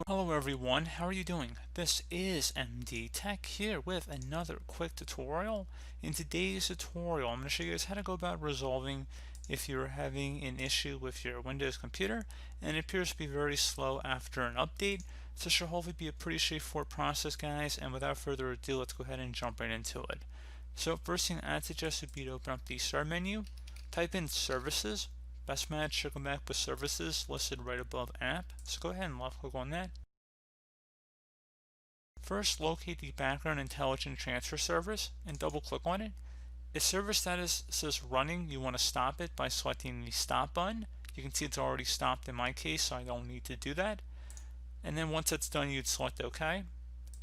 Hello everyone, how are you doing? This is MD Tech here with another quick tutorial. In today's tutorial, I'm going to show you guys how to go about resolving if you're having an issue with your Windows computer and it appears to be very slow after an update. So it should hopefully be a pretty straightforward process, guys, and without further ado, let's go ahead and jump right into it. So first thing I'd suggest would be to open up the Start menu, type in Services. Best match should come back with Services listed right above App. So go ahead and left click on that. First, locate the Background Intelligent Transfer service and double click on it. If service status says running, you want to stop it by selecting the stop button. You can see it's already stopped in my case, so I don't need to do that. And then once it's done, you'd select OK.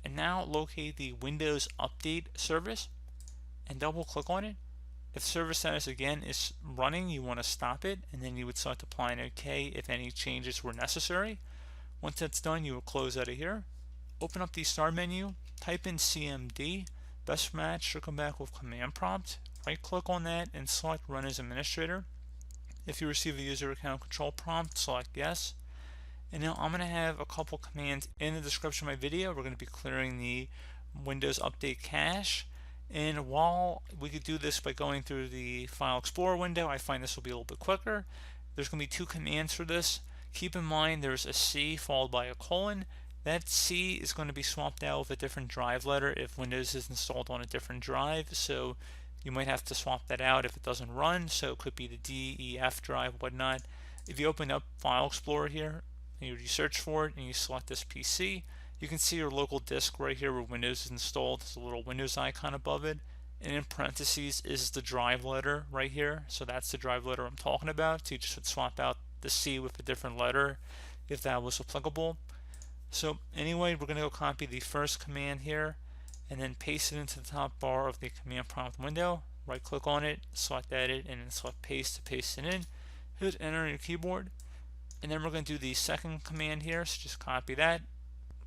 And now locate the Windows Update service and double click on it. If service status again is running, you want to stop it, and then you would select apply and OK if any changes were necessary. Once that's done, you will close out of here. Open up the Start menu, type in CMD. Best match should come back with command prompt. Right click on that and select Run as Administrator. If you receive a user account control prompt, select yes. And now I'm going to have a couple commands in the description of my video. We're going to be clearing the Windows Update cache. And while we could do this by going through the File Explorer window, I find this will be a little bit quicker. There's going to be two commands for this. Keep in mind there's a C followed by a colon. That C is going to be swapped out with a different drive letter if Windows is installed on a different drive, so you might have to swap that out if it doesn't run. So it could be the D, E, F drive, whatnot. If you open up File Explorer here and you search for it and you select this PC, you can see your local disk right here where Windows is installed. There's a little Windows icon above it, and in parentheses is the drive letter right here. So that's the drive letter I'm talking about. So you just would swap out the C with a different letter if that was applicable. So anyway, we're going to go copy the first command here and then paste it into the top bar of the command prompt window. Right click on it, select edit, and then select paste to paste it in. Hit enter on your keyboard, and then we're going to do the second command here. So just copy that,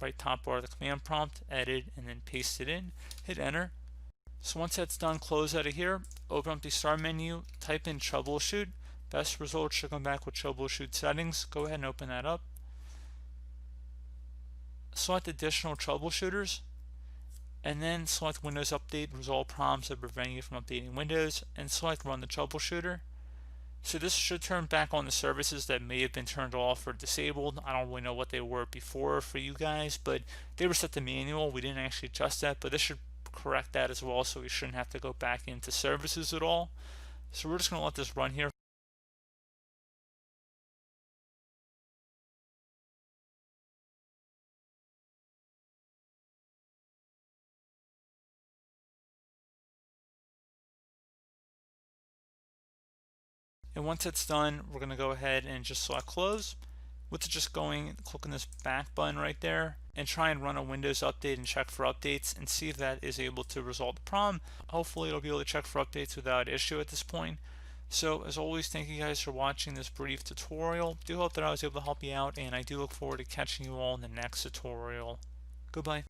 right top bar of the command prompt, edit, and then paste it in. Hit enter. So once that's done, close out of here, open up the Start menu, type in Troubleshoot. Best result should come back with Troubleshoot settings. Go ahead and open that up. Select additional troubleshooters, and then select Windows Update, resolve problems that prevent you from updating Windows, and select Run the Troubleshooter. So this should turn back on the services that may have been turned off or disabled. I don't really know what they were before for you guys, but they were set to manual. We didn't actually adjust that, but this should correct that as well, so we shouldn't have to go back into services at all. So we're just going to let this run here. And once it's done, we're going to go ahead and just select close. With just going, click on this back button right there and try and run a Windows update and check for updates and see if that is able to resolve the problem. Hopefully it'll be able to check for updates without issue at this point. So as always, thank you guys for watching this brief tutorial. Do hope that I was able to help you out, and I do look forward to catching you all in the next tutorial. Goodbye.